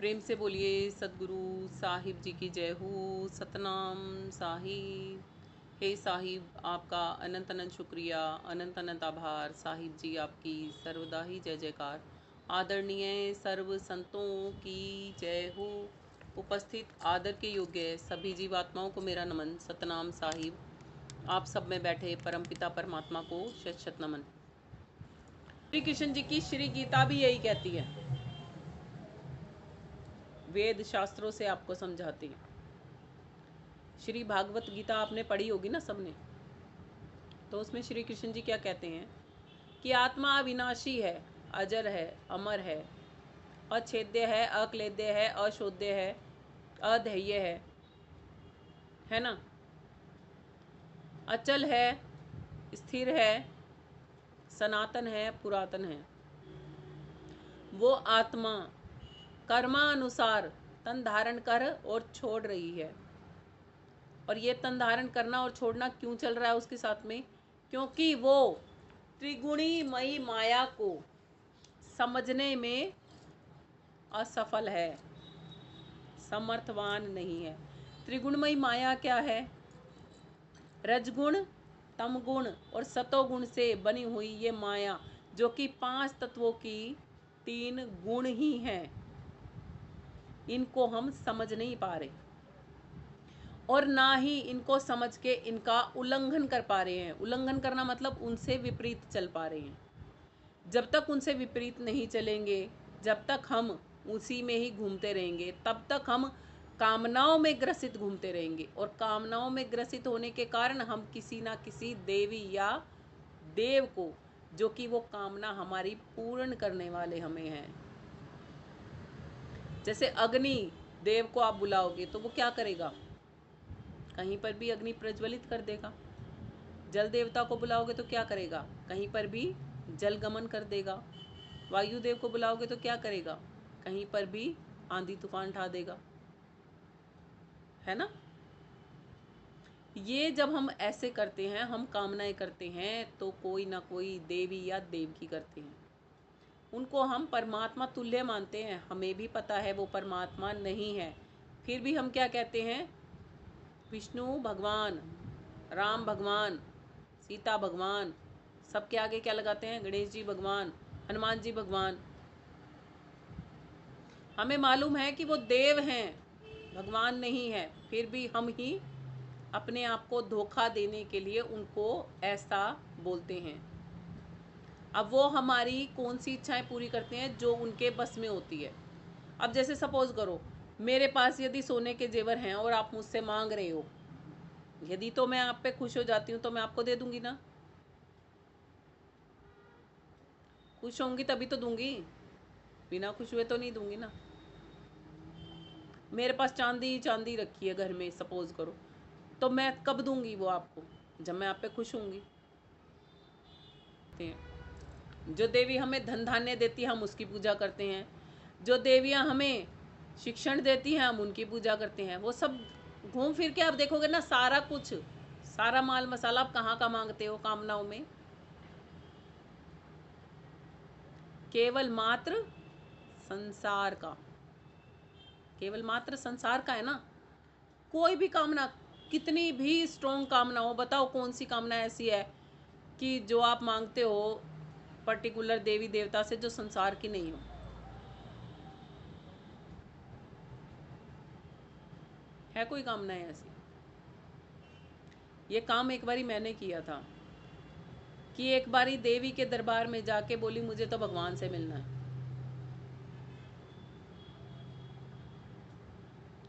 प्रेम से बोलिए सदगुरु साहिब जी की जय हो। सतनाम साहिब। हे साहिब, आपका अनंत अनंत शुक्रिया, अनंत अनंत आभार। साहिब जी आपकी सर्वदा ही जय जयकार। आदरणीय सर्व संतों की जय हो। उपस्थित आदर के योग्य सभी जीवात्माओं को मेरा नमन। सतनाम साहिब। आप सब में बैठे परमपिता परमात्मा को शत शत नमन। श्री कृष्ण जी की श्री गीता भी यही कहती है, वेद शास्त्रों से आपको समझाती है। श्री भागवत गीता आपने पढ़ी होगी ना सबने, तो उसमें श्री कृष्ण जी क्या कहते हैं कि आत्मा अविनाशी है, अजर है, अमर है, अछेद्य है, अक्लेद्य है, अशोध्य है, अधेय है ना, अचल है, स्थिर है, सनातन है, पुरातन है। वो आत्मा कर्मानुसार तन धारण कर और छोड़ रही है। और ये तन धारण करना और छोड़ना क्यों चल रहा है उसके साथ में? क्योंकि वो त्रिगुणी मई माया को समझने में असफल है, समर्थवान नहीं है। त्रिगुणमयी माया क्या है? रजगुण, तमगुण और सतोगुण से बनी हुई ये माया, जो कि 5 तत्वों की 3 गुण ही हैं, इनको हम समझ नहीं पा रहे और ना ही इनको समझ के इनका उल्लंघन कर पा रहे हैं। उल्लंघन करना मतलब उनसे विपरीत चल पा रहे हैं। जब तक उनसे विपरीत नहीं चलेंगे, जब तक हम उसी में ही घूमते रहेंगे, तब तक हम कामनाओं में ग्रसित घूमते रहेंगे। और कामनाओं में ग्रसित होने के कारण हम किसी ना किसी देवी या देव को, जो कि वो कामना हमारी पूर्ण करने वाले हमें हैं। जैसे अग्नि देव को आप बुलाओगे तो वो क्या करेगा? कहीं पर भी अग्नि प्रज्वलित कर देगा। जल देवता को बुलाओगे तो क्या करेगा? कहीं पर भी जल गमन कर देगा। वायु देव को बुलाओगे तो क्या करेगा? कहीं पर भी आंधी तूफान उठा देगा, है ना। ये जब हम ऐसे करते हैं, हम कामनाएं करते हैं, तो कोई ना कोई देवी या देव की करते हैं। उनको हम परमात्मा तुल्य मानते हैं। हमें भी पता है वो परमात्मा नहीं है, फिर भी हम क्या कहते हैं? विष्णु भगवान, राम भगवान, सीता भगवान, सबके आगे क्या लगाते हैं? गणेश जी भगवान, हनुमान जी भगवान। हमें मालूम है कि वो देव हैं, भगवान नहीं है, फिर भी हम ही अपने आप को धोखा देने के लिए उनको ऐसा बोलते हैं। अब वो हमारी कौन सी इच्छाएं पूरी करते हैं? जो उनके बस में होती है। अब जैसे सपोज करो, मेरे पास यदि सोने के जेवर हैं और आप मुझसे मांग रहे हो, यदि तो मैं आप पे खुश हो जाती हूँ तो मैं आपको दे दूंगी ना। खुश होंगी तभी तो दूंगी, बिना खुश हुए तो नहीं दूंगी ना। मेरे पास चांदी चांदी रखी है घर में सपोज करो, तो मैं कब दूंगी वो आपको? जब मैं आप पे खुश होंगी। जो देवी हमें धन धान्य देती है हम उसकी पूजा करते हैं। जो देवियां हमें शिक्षण देती हैं हम उनकी पूजा करते हैं। वो सब घूम फिर के आप देखोगे ना, सारा कुछ, सारा माल मसाला आप कहाँ का मांगते हो कामनाओं में? केवल मात्र संसार का, केवल मात्र संसार का है ना। कोई भी कामना, कितनी भी स्ट्रॉन्ग कामना हो, बताओ कौन सी कामना ऐसी है कि जो आप मांगते हो पर्टिकुलर देवी देवता से, जो संसार की नहीं हो? है कोई कामना ऐसी? ये काम एक बारी मैंने किया था कि एक बारी देवी के दरबार में जाके बोली मुझे तो भगवान से मिलना है।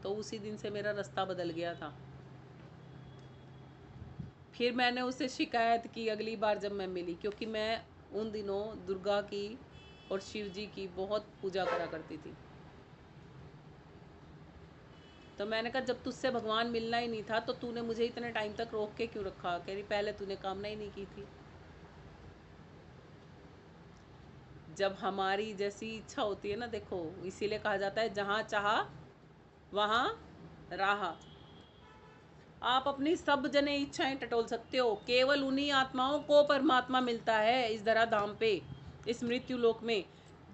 तो उसी दिन से मेरा रास्ता बदल गया था। फिर मैंने उससे शिकायत की अगली बार जब मैं मिली, क्योंकि मैं उन दिनों दुर्गा की और शिव जी की बहुत पूजा करा करती थी। तो मैंने कहा जब तुझसे भगवान मिलना ही नहीं था तो तूने मुझे इतने टाइम तक रोक के क्यों रखा? कह रही पहले तूने कामना ही नहीं की थी। जब हमारी जैसी इच्छा होती है ना, देखो इसीलिए कहा जाता है जहाँ चाहा वहाँ राहा। आप अपनी सब जने इच्छाएं टटोल सकते हो, केवल उन्हीं आत्माओं को परमात्मा मिलता है इस धरा धाम पे, इस मृत्यु लोक में,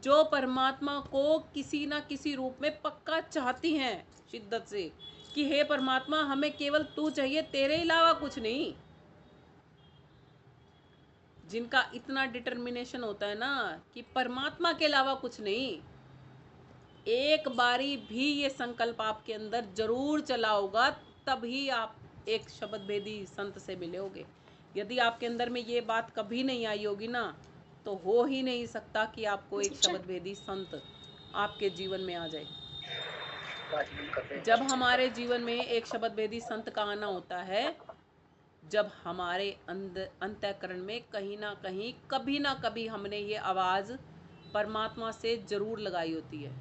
जो परमात्मा को किसी ना किसी रूप में पक्का चाहती हैं शिद्दत से कि हे परमात्मा हमें केवल तू चाहिए, तेरे अलावा कुछ नहीं। जिनका इतना डिटर्मिनेशन होता है ना कि परमात्मा के अलावा कुछ नहीं, एक बारी भी ये संकल्प आपके अंदर जरूर चला होगा, तभी आप एक शब्द भेदी संत से मिले होगे। यदि आपके अंदर में ये बात कभी नहीं आई होगी ना, तो हो ही नहीं सकता कि आपको एक शब्द भेदी संत आपके जीवन में आ जाए। जब हमारे जीवन में एक शब्द भेदी संत का आना होता है, जब हमारे अंतःकरण में कहीं ना कहीं कभी ना कभी हमने ये आवाज़ परमात्मा से जरूर लगाई होती है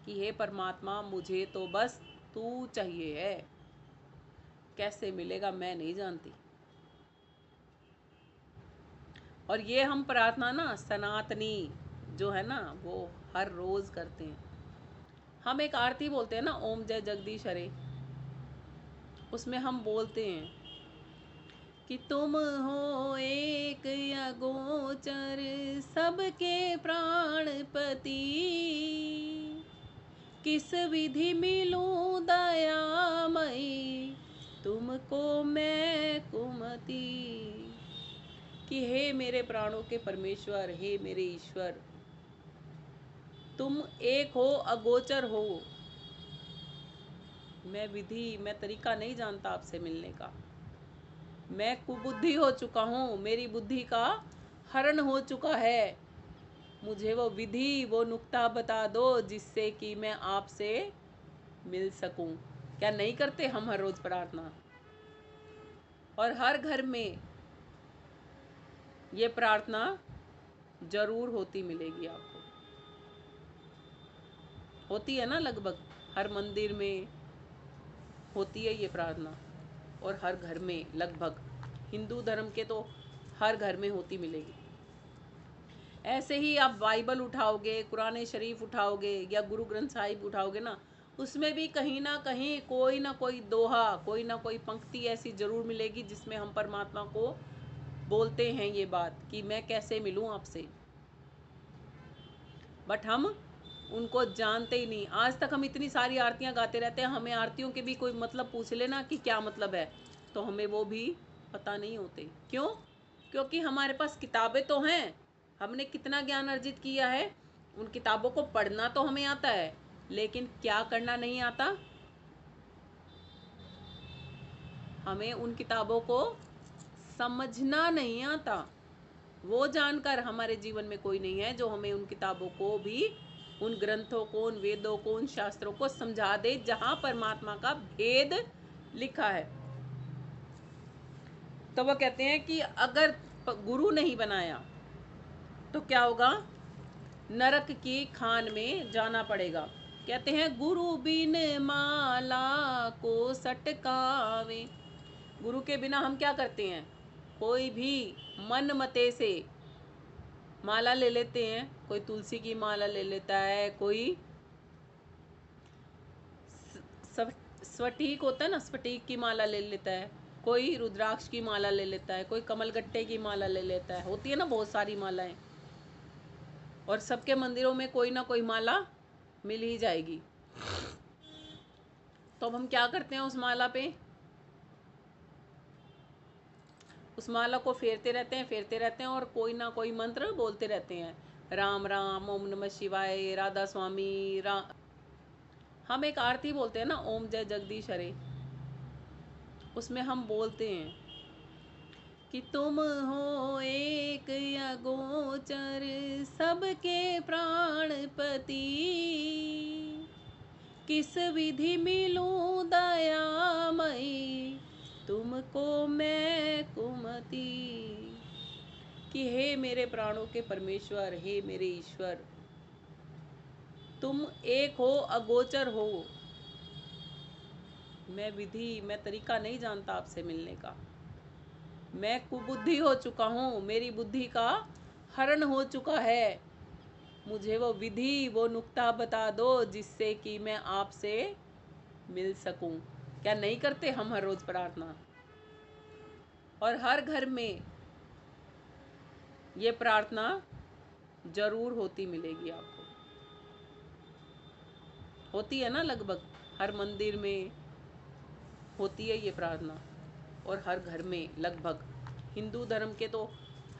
कि हे परमात्मा मुझे तो बस तू चाहिए है। कैसे मिलेगा मैं नहीं जानती। और ये हम प्रार्थना ना सनातनी जो है ना वो हर रोज़ करते हैं। हम एक आरती बोलते हैं ना, ओम जय जगदीश हरे, उसमें हम बोलते हैं कि तुम हो एक अगोचर सबके प्राणपति, किस विधि मिलूं दयामयी तुमको मैं कुमति। कि हे मेरे प्राणों के परमेश्वर, हे मेरे ईश्वर, तुम एक हो, अगोचर हो। मैं विधि, मैं तरीका नहीं जानता आपसे मिलने का। मैं कुबुद्धि हो चुका हूँ, मेरी बुद्धि का हरण हो चुका है। मुझे वो विधि, वो नुक्ता बता दो जिससे कि मैं आपसे मिल सकूं। क्या नहीं करते हम हर रोज प्रार्थना? और हर घर में ये प्रार्थना जरूर होती मिलेगी आपको। होती है ना, लगभग हर मंदिर में होती है ये प्रार्थना, और हर घर में लगभग हिंदू धर्म के तो हर घर में होती मिलेगी। ऐसे ही आप बाइबल उठाओगे, कुरान शरीफ उठाओगे या गुरु ग्रंथ साहिब उठाओगे ना, उसमें भी कहीं ना कोई दोहा, कोई ना कोई पंक्ति ऐसी जरूर मिलेगी जिसमें हम परमात्मा को बोलते हैं ये बात कि मैं कैसे मिलूं आपसे। बट हम उनको जानते ही नहीं। आज तक हम इतनी सारी आरतियां गाते रहते हैं, हमें आरतियों के भी कोई मतलब पूछ लेना कि क्या मतलब है, तो हमें वो भी पता नहीं होते। क्यों? क्योंकि हमारे पास किताबें तो हैं, हमने कितना ज्ञान अर्जित किया है, उन किताबों को पढ़ना तो हमें आता है, लेकिन क्या करना नहीं आता। हमें उन किताबों को समझना नहीं आता। वो जानकर हमारे जीवन में कोई नहीं है जो हमें उन किताबों को भी, उन ग्रंथों को, उन वेदों को, उन शास्त्रों को समझा दे जहां परमात्मा का भेद लिखा है। तो वो कहते हैं कि अगर गुरु नहीं बनाया तो क्या होगा? नरक की खान में जाना पड़ेगा। कहते हैं गुरु बिन माला को सटकावे। गुरु के बिना हम क्या करते हैं? कोई भी मन मते से माला ले लेते हैं। कोई तुलसी की माला ले लेता है, कोई स्फटिक होता है ना, स्फटिक की माला ले लेता है, कोई रुद्राक्ष की माला ले लेता है, कोई कमलगट्टे की माला ले लेता है। होती है ना बहुत सारी मालाएं, और सबके मंदिरों में कोई ना कोई माला मिल ही जाएगी। तो अब हम क्या करते हैं उस माला पे? उस माला को फेरते रहते हैं, फेरते रहते हैं, और कोई ना कोई मंत्र बोलते रहते हैं। राम राम, ओम नमः शिवाय, राधा स्वामी हम एक आरती बोलते हैं ना, ओम जय जगदीश हरे, उसमें हम बोलते हैं कि तुम हो एक अगोचर सबके प्राणपति, किस विधि मिलूं दयामयी तुमको मैं कुमति। कि हे मेरे प्राणों के परमेश्वर, हे मेरे ईश्वर, तुम एक हो, अगोचर हो। मैं विधि, मैं तरीका नहीं जानता आपसे मिलने का। मैं कुबुद्धि हो चुका हूँ, मेरी बुद्धि का हरण हो चुका है। मुझे वो विधि, वो नुक्ता बता दो जिससे कि मैं आपसे मिल सकूं। क्या नहीं करते हम हर रोज प्रार्थना? और हर घर में ये प्रार्थना जरूर होती मिलेगी आपको। होती है ना, लगभग हर मंदिर में होती है ये प्रार्थना, और हर घर में, लगभग हिंदू धर्म के तो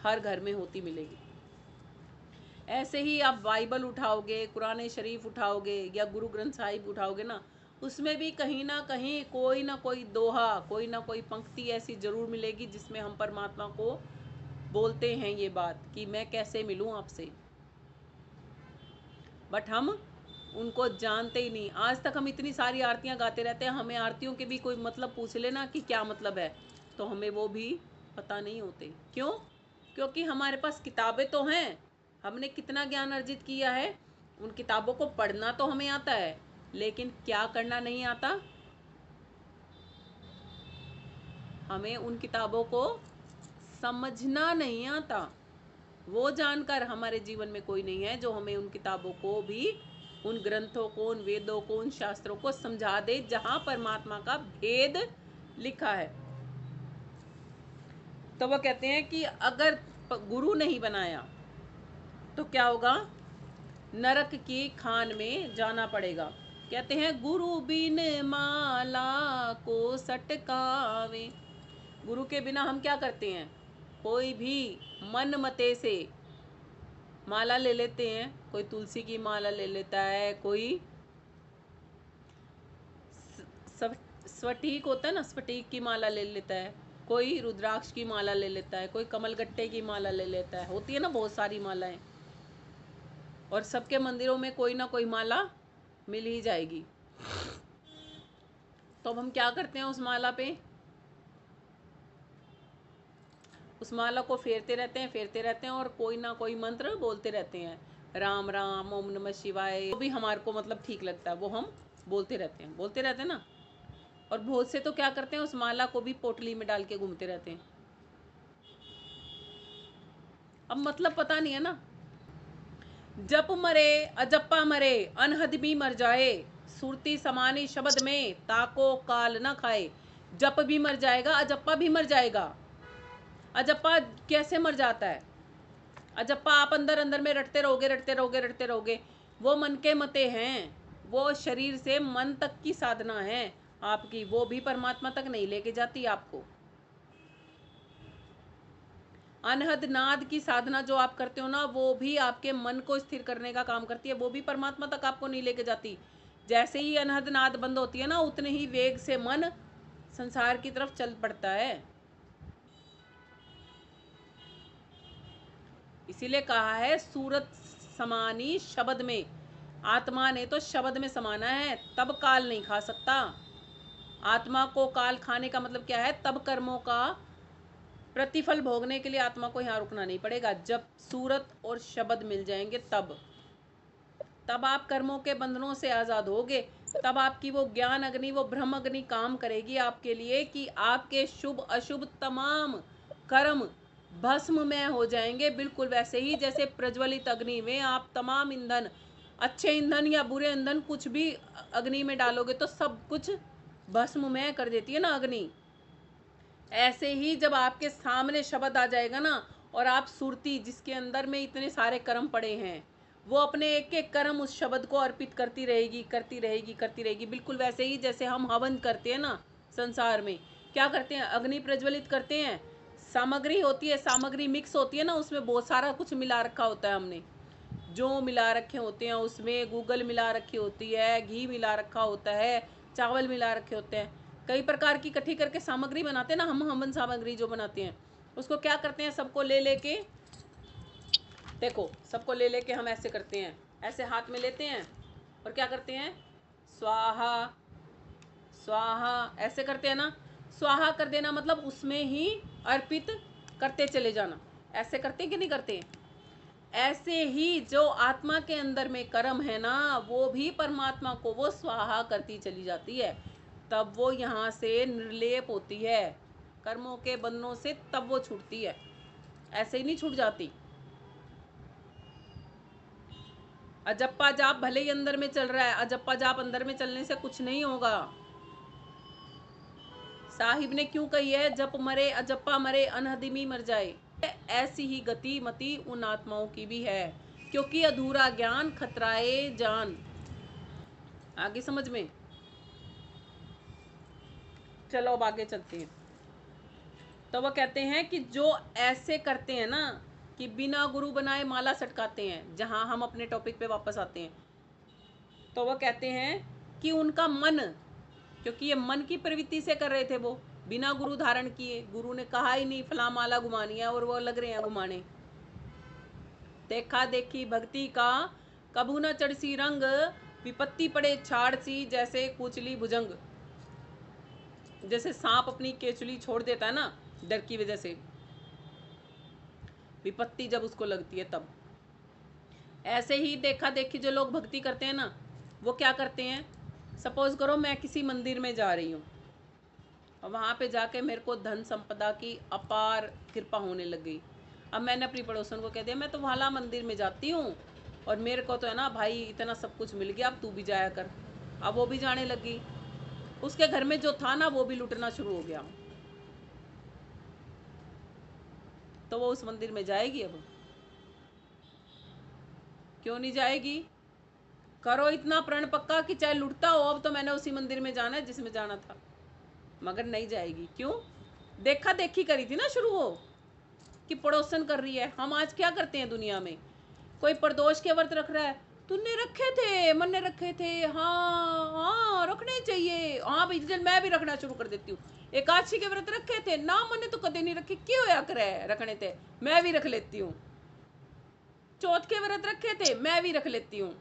हर घर में होती मिलेगी। ऐसे ही आप बाइबल उठाओगे, कुरान शरीफ उठाओगे या गुरु ग्रंथ साहिब उठाओगे ना, उसमें भी कहीं ना कहीं कोई ना कोई दोहा, कोई ना कोई पंक्ति ऐसी जरूर मिलेगी जिसमें हम परमात्मा को बोलते हैं ये बात कि मैं कैसे मिलूं आपसे। बट हम उनको जानते ही नहीं। आज तक हम इतनी सारी आरतियां गाते रहते हैं, हमें आरतियों के भी कोई मतलब पूछ लेना कि क्या मतलब है, तो हमें वो भी पता नहीं होते। क्यों? क्योंकि हमारे पास किताबें तो हैं, हमने कितना ज्ञान अर्जित किया है, उन किताबों को पढ़ना तो हमें आता है, लेकिन क्या करना नहीं आता। हमें उन किताबों को समझना नहीं आता। वो जानकर हमारे जीवन में कोई नहीं है जो हमें उन किताबों को भी, उन ग्रंथों को, उन वेदों को, उन शास्त्रों को समझा दे जहां परमात्मा का भेद लिखा है। तो वो कहते हैं कि अगर गुरु नहीं बनाया तो क्या होगा? नरक की खान में जाना पड़ेगा। कहते हैं गुरु बिन माला को सटकावे। गुरु के बिना हम क्या करते हैं? कोई भी मन मते से माला ले लेते हैं। कोई तुलसी की माला ले लेता है, कोई स्फटिक होता है ना, स्फटिक की माला ले लेता है, कोई रुद्राक्ष की माला ले लेता है, कोई कमलगट्टे की माला ले लेता है। होती है ना बहुत सारी मालाएं, और सबके मंदिरों में कोई ना कोई माला मिल ही जाएगी। तो अब हम क्या करते हैं उस माला पे? उस माला को फेरते रहते हैं, फेरते रहते हैं, और कोई ना कोई मंत्र बोलते रहते हैं। राम राम, ओम नमः शिवाय, वो भी हमारे को मतलब ठीक लगता है, वो हम बोलते रहते हैं, बोलते रहते हैं ना। और बहुत से तो क्या करते हैं, उस माला को भी पोटली में डाल के घूमते रहते हैं। अब मतलब पता नहीं है ना। जप मरे अजप्पा मरे, अनहद भी मर जाए, सुरती समानी शब्द में ताको काल न खाए। जप भी मर जाएगा, अजप्पा भी मर जाएगा। अजप्पा कैसे मर जाता है? अजप्पा आप अंदर अंदर में रटते रहोगे, रटते रहोगे, रटते रहोगे। वो मन के मते हैं, वो शरीर से मन तक की साधना है आपकी, वो भी परमात्मा तक नहीं लेके जाती आपको। अनहद नाद की साधना जो आप करते हो ना, वो भी आपके मन को स्थिर करने का काम करती है, वो भी परमात्मा तक आपको नहीं लेके जाती। जैसे ही अनहद नाद बंद होती है ना, उतने ही वेग से मन संसार की तरफ चल पड़ता है। इसीलिए कहा है सूरत समानी शब्द में। आत्मा ने तो शब्द में समाना है, तब काल नहीं खा सकता। आत्मा को काल खाने का मतलब क्या है? तब कर्मों का प्रतिफल भोगने के लिए आत्मा को यहाँ रुकना नहीं पड़ेगा। जब सूरत और शब्द मिल जाएंगे तब आप कर्मों के बंधनों से आज़ाद होगे। तब आपकी वो ज्ञान अग्नि, वो ब्रह्म अग्नि काम करेगी आपके लिए कि आपके शुभ अशुभ तमाम कर्म भस्म में हो जाएंगे। बिल्कुल वैसे ही जैसे प्रज्वलित अग्नि में आप तमाम ईंधन, अच्छे ईंधन या बुरे ईंधन, कुछ भी अग्नि में डालोगे तो सब कुछ भस्म में कर देती है ना अग्नि। ऐसे ही जब आपके सामने शब्द आ जाएगा ना, और आप सुरती जिसके अंदर में इतने सारे कर्म पड़े हैं, वो अपने एक एक कर्म उस शब्द को अर्पित करती रहेगी, करती रहेगी, करती रहेगी। बिल्कुल वैसे ही जैसे हम हवन करते हैं ना, संसार में क्या करते हैं? अग्नि प्रज्वलित करते हैं। सामग्री होती है, सामग्री मिक्स होती है ना, उसमें बहुत सारा कुछ मिला रखा होता है हमने, जो मिला रखे होते हैं उसमें गूगल मिला रखी होती है, घी मिला रखा होता है, चावल मिला रखे होते हैं, कई प्रकार की इकट्ठी करके सामग्री बनाते हैं ना हम। हवन सामग्री जो बनाते हैं उसको क्या करते हैं? सबको ले लेके, देखो सबको ले लेके हम ऐसे करते हैं, ऐसे हाथ में लेते हैं और क्या करते हैं? स्वाहा स्वाहा ऐसे करते हैं ना। स्वाहा कर देना मतलब उसमें ही अर्पित करते चले जाना। ऐसे करते कि नहीं करते? ऐसे ही जो आत्मा के अंदर में कर्म है ना, वो भी परमात्मा को वो स्वाहा करती चली जाती है। तब वो यहाँ से निर्लेप होती है कर्मों के बंधनों से, तब वो छूटती है, ऐसे ही नहीं छूट जाती। अजप्पा जाप भले ही अंदर में चल रहा है, अजप्पा जाप अंदर में चलने से कुछ नहीं होगा। साहिब ने क्यों कही है? जप मरे अजप्पा मरे, अनहदिमी मर जाए। ऐसी ही गति मति उन आत्माओं की भी है क्योंकि अधूरा ज्ञान खतराए जान। आगे समझ में? चलो अब आगे चलते हैं। तो वो कहते हैं कि जो ऐसे करते हैं ना कि बिना गुरु बनाए माला सटकाते हैं, जहां हम अपने टॉपिक पे वापस आते हैं, तो वो कहते हैं कि उनका मन, क्योंकि ये मन की प्रवृत्ति से कर रहे थे, वो बिना गुरु धारण किए, गुरु ने कहा ही नहीं फला माला घुमानी है और वो लग रहे हैं घुमाने। देखा देखी भक्ति का कभू न चढ़सी रंग, विपत्ति पड़े छाड़ सी जैसे कुचली भुजंग। जैसे सांप अपनी केचुली छोड़ देता है ना डर की वजह से, विपत्ति जब उसको लगती है तब। ऐसे ही देखा देखी जो लोग भक्ति करते हैं ना, वो क्या करते हैं, सपोज करो मैं किसी मंदिर में जा रही हूँ और वहाँ पे जाके मेरे को धन संपदा की अपार कृपा होने लग गई। अब मैंने अपनी पड़ोसन को कह दिया मैं तो वाला मंदिर में जाती हूँ और मेरे को तो है ना भाई इतना सब कुछ मिल गया, अब तू भी जाया कर। अब वो भी जाने लगी, उसके घर में जो था ना वो भी लूटना शुरू हो गया, तो वो उस मंदिर में जाएगी? अब क्यों नहीं जाएगी? करो इतना प्रण पक्का कि चाहे लुटता हो, अब तो मैंने उसी मंदिर में जाना है जिसमें जाना था, मगर नहीं जाएगी। क्यों? देखा देखी करी थी ना शुरू वो, कि पड़ोसन कर रही है। हम आज क्या करते हैं दुनिया में, कोई प्रदोष के व्रत रख रहा है, तूने रखे थे, मन ने रखे थे, हाँ हाँ रखने चाहिए, हाँ भाई चल मैं भी रखना शुरू कर देती हूँ। एकादशी के व्रत रखे थे ना, मैंने तो कदे नहीं रखे, क्यों होया करे रखने थे, मैं भी रख लेती हूँ। चौथ के व्रत रखे थे, मैं भी रख लेती हूँ।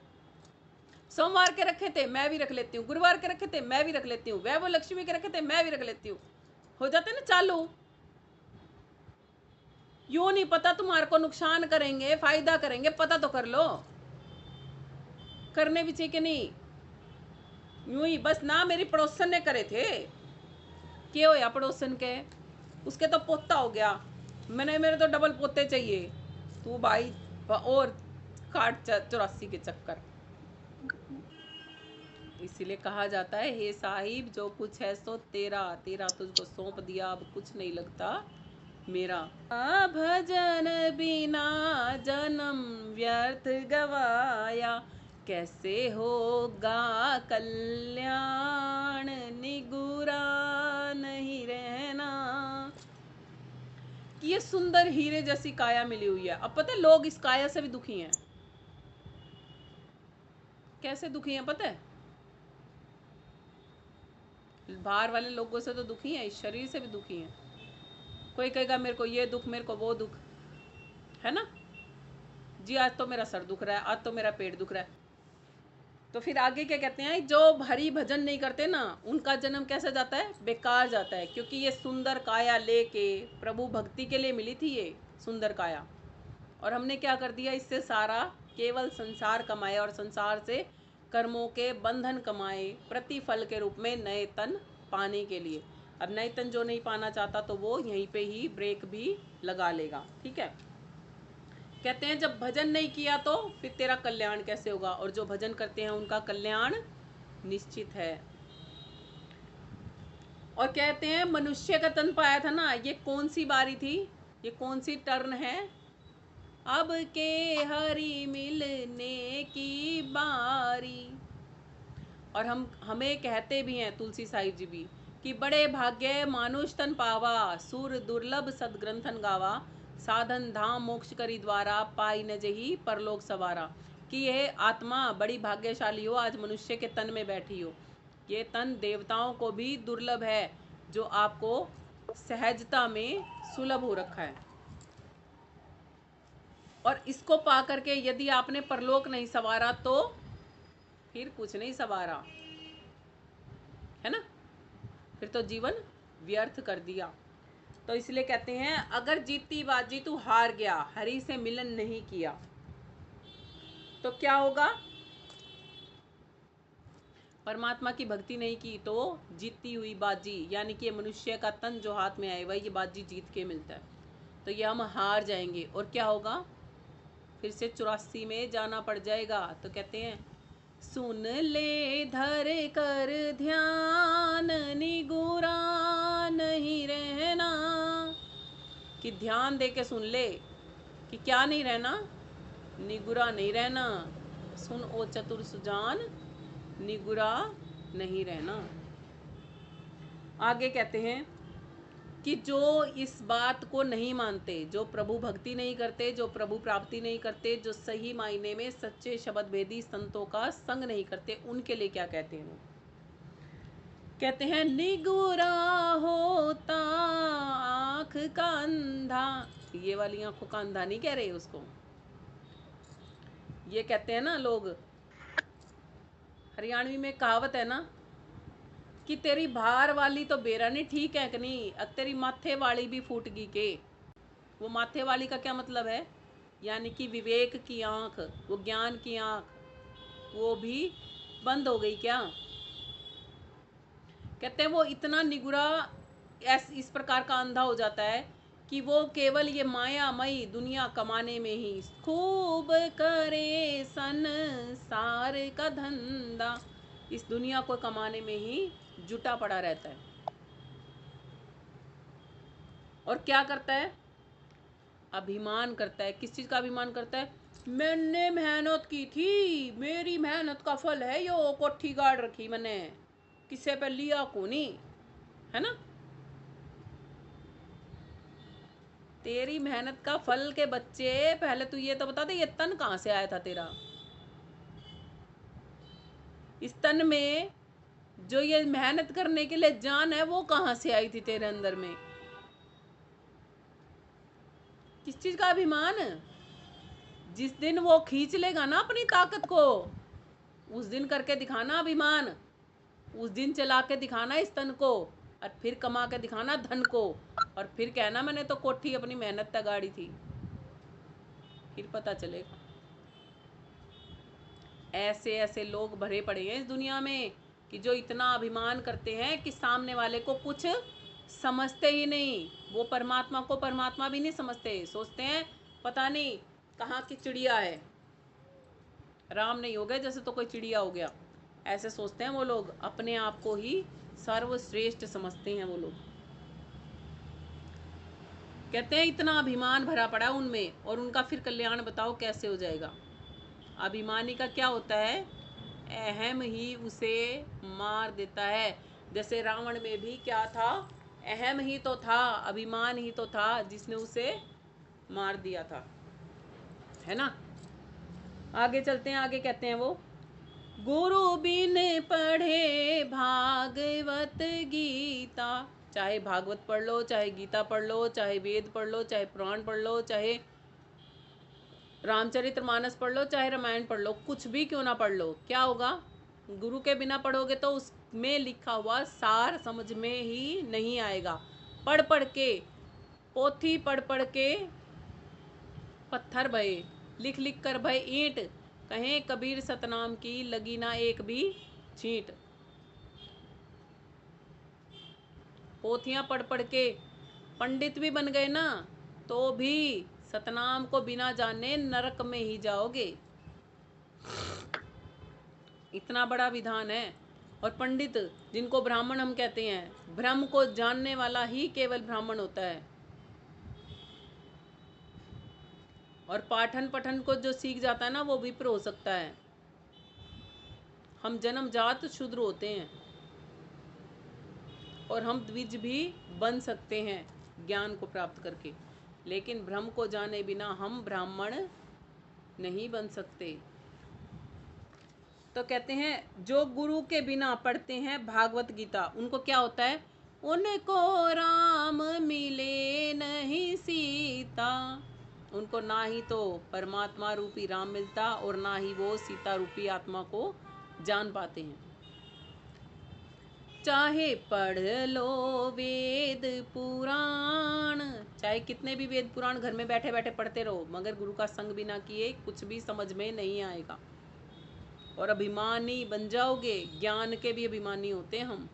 सोमवार के रखे थे, मैं भी रख लेती हूँ। गुरुवार के रखे थे, मैं भी रख लेती हूँ। वैभव लक्ष्मी के रखे थे, मैं भी रख लेती हूँ। हो जाते ना चालू। यूं नहीं पता तुम्हारे को नुकसान करेंगे फायदा करेंगे, पता तो कर लो, करने भी चाहिए कि नहीं। यूं ही बस ना, मेरी पड़ोसन ने करे थे, क्या होया पड़ोसन के, उसके तो पोता हो गया, मेरे तो डबल पोते चाहिए। तू भाई और काट 84 के चक्कर। इसीलिए कहा जाता है हे साहिब जो कुछ है सो तेरा, तेरा तुझको सौंप दिया, अब कुछ नहीं लगता मेरा। भजन बिना जन्म व्यर्थ गवाया, कैसे होगा कल्याण निगुरा नहीं रहना। कि ये सुंदर हीरे जैसी काया मिली हुई है। अब पता है लोग इस काया से भी दुखी हैं। कैसे दुखी हैं पता है? बाहर वाले लोगों से तो दुखी हैं, इस शरीर से भी दुखी हैं। कोई कहेगा मेरे को ये दुख, मेरे को वो दुख, है ना जी, आज तो मेरा सर दुख रहा है, आज तो मेरा पेट दुख रहा है। तो फिर आगे क्या कहते हैं, जो हरि भजन नहीं करते ना, उनका जन्म कैसे जाता है, बेकार जाता है। क्योंकि ये सुंदर काया लेके प्रभु भक्ति के लिए मिली थी ये सुंदर काया, और हमने क्या कर दिया, इससे सारा केवल संसार कमाए और संसार से कर्मों के बंधन कमाए प्रतिफल के रूप में नए तन पाने के लिए। अब नए तन जो नहीं पाना चाहता तो वो यहीं पे ही ब्रेक भी लगा लेगा। ठीक है, कहते हैं जब भजन नहीं किया तो फिर तेरा कल्याण कैसे होगा, और जो भजन करते हैं उनका कल्याण निश्चित है। और कहते हैं मनुष्य का तन पाया था ना, ये कौन सी बारी थी, ये कौन सी टर्न है, अब के हरि मिलने की बारी। और हमें कहते भी हैं तुलसी साहिब जी भी कि बड़े भाग्य मानुष तन पावा, सुर दुर्लभ सदग्रंथन गावा, साधन धाम मोक्ष करी द्वारा, पाई न जही परलोक सवारा। कि यह आत्मा बड़ी भाग्यशाली हो, आज मनुष्य के तन में बैठी हो। ये तन देवताओं को भी दुर्लभ है, जो आपको सहजता में सुलभ हो रखा है। और इसको पा करके यदि आपने परलोक नहीं सवारा तो फिर कुछ नहीं सवारा, है ना, फिर तो जीवन व्यर्थ कर दिया। तो इसलिए कहते हैं अगर जीती बाजी तू हार गया, हरि से मिलन नहीं किया तो क्या होगा, परमात्मा की भक्ति नहीं की तो जीती हुई बाजी, यानी कि मनुष्य का तन जो हाथ में आए वही ये बाजी जीत के मिलता है, तो ये हम हार जाएंगे। और क्या होगा, फिर से 84 में जाना पड़ जाएगा। तो कहते हैं सुन ले धर कर ध्यान निगुरा नहीं रहना, कि ध्यान दे के सुन ले कि क्या नहीं रहना, निगुरा नहीं रहना। सुन ओ चतुर सुजान, निगुरा नहीं रहना। आगे कहते हैं कि जो इस बात को नहीं मानते, जो प्रभु भक्ति नहीं करते, जो प्रभु प्राप्ति नहीं करते, जो सही मायने में सच्चे शब्द भेदी संतों का संग नहीं करते, उनके लिए क्या कहते हैं वो? कहते हैं निगुरा होता आँख का अंधा। ये वाली आंखों का अंधा नहीं कह रहे उसको। ये कहते हैं ना लोग, हरियाणवी में कहावत है ना कि तेरी बाहर वाली तो बेरानी ठीक है कि नहीं, अब तेरी माथे वाली भी फूट गई के। वो माथे वाली का क्या मतलब है? यानी कि विवेक की आंख, वो ज्ञान की आंख, वो भी बंद हो गई क्या? कहते हैं वो इतना निगुरा इस प्रकार का अंधा हो जाता है कि वो केवल ये मायामयी दुनिया कमाने में ही खूब करे संसार का धंधा, इस दुनिया को कमाने में ही जुटा पड़ा रहता है। और क्या करता है? अभिमान करता है। किस चीज़ का अभिमान करता है? मैंने मेहनत की थी, मेरी मेहनत का फल है यो, कोठी गाड़ रखी मैंने, किसे पे लिया को नहीं, है ना? तेरी मेहनत का फल के बच्चे, पहले तू ये तो बता दे, ये तन कहाँ से आया था तेरा? इस तन में जो ये मेहनत करने के लिए जान है, वो कहाँ से आई थी तेरे अंदर में? किस चीज का अभिमान? जिस दिन वो खींच लेगा ना अपनी ताकत को, उस दिन करके दिखाना अभिमान, उस दिन चला के दिखाना इस तन को, और फिर कमा के दिखाना धन को, और फिर कहना मैंने तो कोठी अपनी मेहनत तक गाड़ी थी, फिर पता चलेगा। ऐसे ऐसे लोग भरे पड़े हैं इस दुनिया में कि जो इतना अभिमान करते हैं कि सामने वाले को कुछ समझते ही नहीं। वो परमात्मा को परमात्मा भी नहीं समझते, सोचते हैं पता नहीं कहाँ की चिड़िया है, राम नहीं हो गए जैसे तो कोई चिड़िया हो गया, ऐसे सोचते हैं वो लोग। अपने आप को ही सर्वश्रेष्ठ समझते हैं वो लोग। कहते हैं इतना अभिमान भरा पड़ा है उनमें, और उनका फिर कल्याण बताओ कैसे हो जाएगा? अभिमानी का क्या होता है? अहम ही उसे मार देता है। जैसे रावण में भी क्या था? अहम ही तो था, अभिमान ही तो था जिसने उसे मार दिया था, है ना? आगे चलते हैं। आगे कहते हैं वो, गुरु बिन पढ़े भागवत गीता। चाहे भागवत पढ़ लो, चाहे गीता पढ़ लो, चाहे वेद पढ़ लो, चाहे पुराण पढ़ लो, चाहे रामचरितमानस पढ़ लो, चाहे रामायण पढ़ लो, कुछ भी क्यों ना पढ़ लो, क्या होगा? गुरु के बिना पढ़ोगे तो उसमें लिखा हुआ सार समझ में ही नहीं आएगा। पढ़ पढ़ के, पोथी पढ़ पढ़ के पत्थर भये, लिख लिख कर भय ईंट, कहें कबीर सतनाम की लगी ना एक भी छींट। पोथियां पढ़ पढ़ के पंडित भी बन गए ना, तो भी सतनाम को बिना जाने नरक में ही जाओगे। इतना बड़ा विधान है। और पंडित जिनको ब्राह्मण हम कहते हैं, ब्रह्म को जानने वाला ही केवल ब्राह्मण होता है। और पाठन पठन को जो सीख जाता है ना, वो विप्र हो सकता है। हम जन्मजात शूद्र होते हैं, और हम द्विज भी बन सकते हैं ज्ञान को प्राप्त करके, लेकिन ब्रह्म को जाने बिना हम ब्राह्मण नहीं बन सकते। तो कहते हैं जो गुरु के बिना पढ़ते हैं भागवत गीता, उनको क्या होता है? उनको राम मिले नहीं सीता। उनको ना ही तो परमात्मा रूपी राम मिलता, और ना ही वो सीता रूपी आत्मा को जान पाते हैं। चाहे पढ़ लो वेद पुराण, चाहे कितने भी वेद पुराण घर में बैठे बैठे पढ़ते रहो, मगर गुरु का संग बिना किए कुछ भी समझ में नहीं आएगा। और अभिमानी बन जाओगे। ज्ञान के भी अभिमानी होते हैं हम,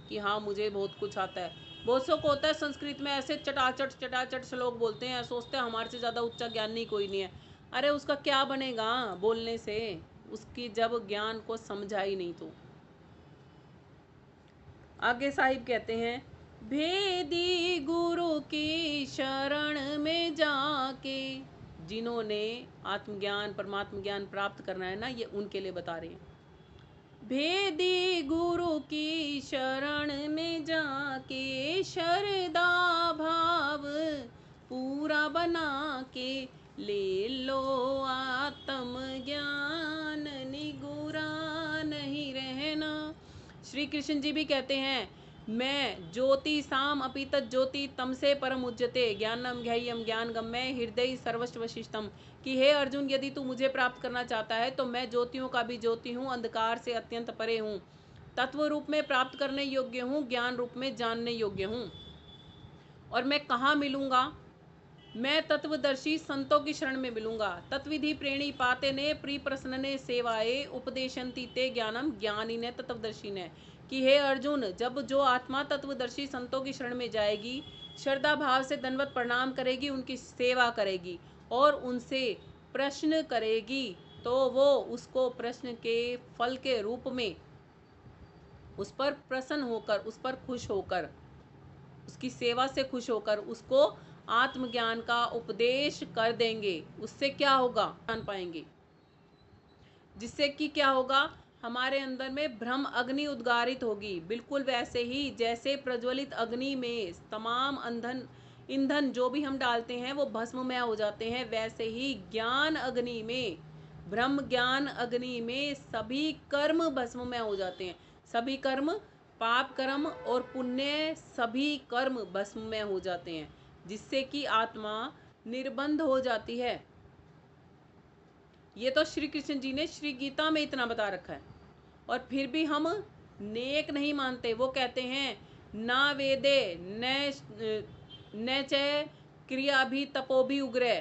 कि हाँ मुझे बहुत कुछ आता है। बहुत सौ को होता है संस्कृत में ऐसे चटाचट श्लोक बोलते हैं, सोचते हैं हमारे से ज़्यादा उच्चा ज्ञानी कोई नहीं है। अरे उसका क्या बनेगा बोलने से, उसकी जब ज्ञान को समझा ही नहीं तो। आगे साहिब कहते हैं, भेदी गुरु की शरण में जाके जिन्होंने आत्मज्ञान परमात्म ज्ञान प्राप्त करना है ना, ये उनके लिए बता रहे हैं। भेदी गुरु की शरण में जाके शरदा भाव पूरा बना के ले लो आत्म ज्ञान, निगुरा नहीं रहना। श्री कृष्ण जी भी कहते हैं, मैं ज्योति साम अपि तत् ज्योति तमसे परम उच्यते ज्ञानम ज्ञेयम ज्ञान गम्य हृदय सर्वस्व वशिष्ठम, कि हे अर्जुन, यदि तू मुझे प्राप्त करना चाहता है तो मैं ज्योतियों का भी ज्योति हूँ, अंधकार से अत्यंत परे हूँ, तत्व रूप में प्राप्त करने योग्य हूँ, ज्ञान रूप में जानने योग्य हूँ। और मैं कहाँ मिलूंगा? मैं तत्वदर्शी संतों की शरण में मिलूंगा। तत्विधि प्रेणी पाते ने प्री प्रसन्ने सेवाए उपदेशंति ते ज्ञानम, ज्ञानी ने तत्वदर्शी ने, कि हे अर्जुन, जब जो आत्मा तत्वदर्शी संतों की शरण में जाएगी, श्रद्धा भाव से दंडवत प्रणाम करेगी, उनकी सेवा करेगी और उनसे प्रश्न करेगी, तो वो उसको प्रश्न के फल के रूप में उस पर प्रसन्न होकर, उस पर खुश होकर, उसकी सेवा से खुश होकर उसको आत्मज्ञान का उपदेश कर देंगे। उससे क्या होगा? जान पाएंगे, जिससे कि क्या होगा? हमारे अंदर में ब्रह्म अग्नि उद्गारित होगी। बिल्कुल वैसे ही जैसे प्रज्वलित अग्नि में तमाम ईंधन जो भी हम डालते हैं वो भस्ममय हो जाते हैं, वैसे ही ज्ञान अग्नि में, ब्रह्म ज्ञान अग्नि में सभी कर्म भस्ममय हो जाते हैं। सभी कर्म, पाप कर्म और पुण्य सभी कर्म भस्ममय हो जाते हैं, जिससे कि आत्मा निर्बंध हो जाती है। ये तो श्री कृष्ण जी ने श्री गीता में इतना बता रखा है, और फिर भी हम नेक नहीं मानते। वो कहते हैं ना वेदे न च क्रिया भी तपो भी उग्र,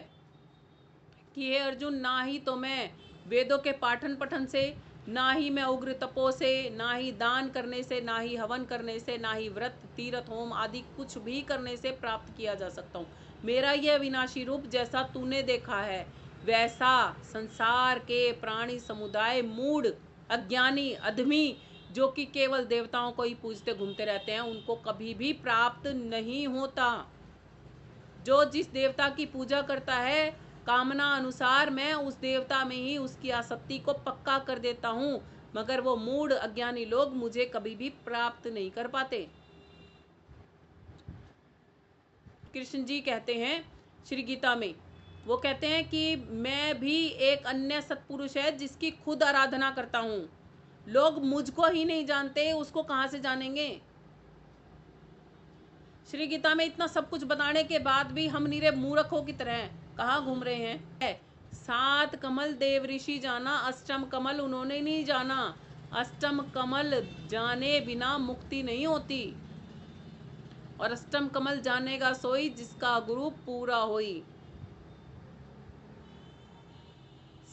कि हे अर्जुन, ना ही तो मैं वेदों के पाठन पठन से, ना ही मैं उग्र तपो से, ना ही दान करने से, ना ही हवन करने से, ना ही व्रत तीर्थ होम आदि कुछ भी करने से प्राप्त किया जा सकता हूँ। मेरा यह विनाशी रूप जैसा तूने देखा है, वैसा संसार के प्राणी समुदाय मूढ़ अज्ञानी अधमी जो कि केवल देवताओं को ही पूजते घूमते रहते हैं, उनको कभी भी प्राप्त नहीं होता। जो जिस देवता की पूजा करता है, कामना अनुसार मैं उस देवता में ही उसकी आसक्ति को पक्का कर देता हूँ, मगर वो मूढ़ अज्ञानी लोग मुझे कभी भी प्राप्त नहीं कर पाते। कृष्ण जी कहते हैं श्री गीता में, वो कहते हैं कि मैं भी एक अन्य सत्पुरुष है जिसकी खुद आराधना करता हूँ। लोग मुझको ही नहीं जानते, उसको कहाँ से जानेंगे? श्री गीता में इतना सब कुछ बताने के बाद भी हम निरे मूर्खों की तरह कहाँ घूम रहे हैं? 7 कमल देव ऋषि जाना, अष्टम कमल उन्होंने नहीं जाना। अष्टम कमल जाने बिना मुक्ति नहीं होती, और अष्टम कमल जानेगा सोई जिसका गुरु पूरा होई।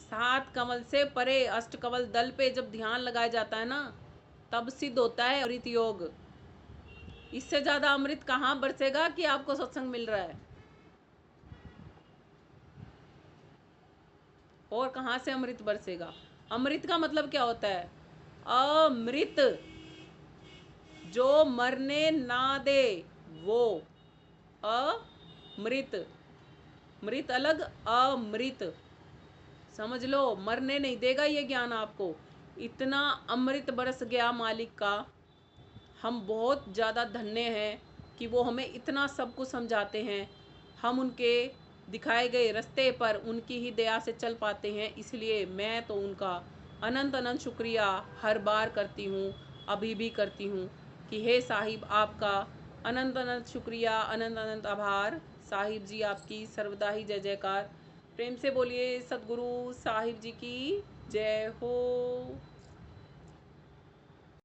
7 कमल से परे अष्ट कमल दल पे जब ध्यान लगाया जाता है ना, तब सिद्ध होता है अमृत योग। इससे ज्यादा अमृत कहाँ बरसेगा कि आपको सत्संग मिल रहा है? और कहाँ से अमृत बरसेगा? अमृत का मतलब क्या होता है? अमृत, जो मरने ना दे वो अमृत। मृत अलग, अमृत समझ लो, मरने नहीं देगा ये ज्ञान आपको। इतना अमृत बरस गया मालिक का, हम बहुत ज़्यादा धन्य हैं कि वो हमें इतना सब कुछ समझाते हैं। हम उनके दिखाए गए रास्ते पर उनकी ही दया से चल पाते हैं। इसलिए मैं तो उनका अनंत अनंत शुक्रिया हर बार करती हूँ, अभी भी करती हूँ कि हे साहिब, आपका अनंत अनंत शुक्रिया, अनंत अनंत आभार। साहिब जी आपकी सर्वदा ही जय जयकार। प्रेम से बोलिए सतगुरु साहिब जी की जय हो।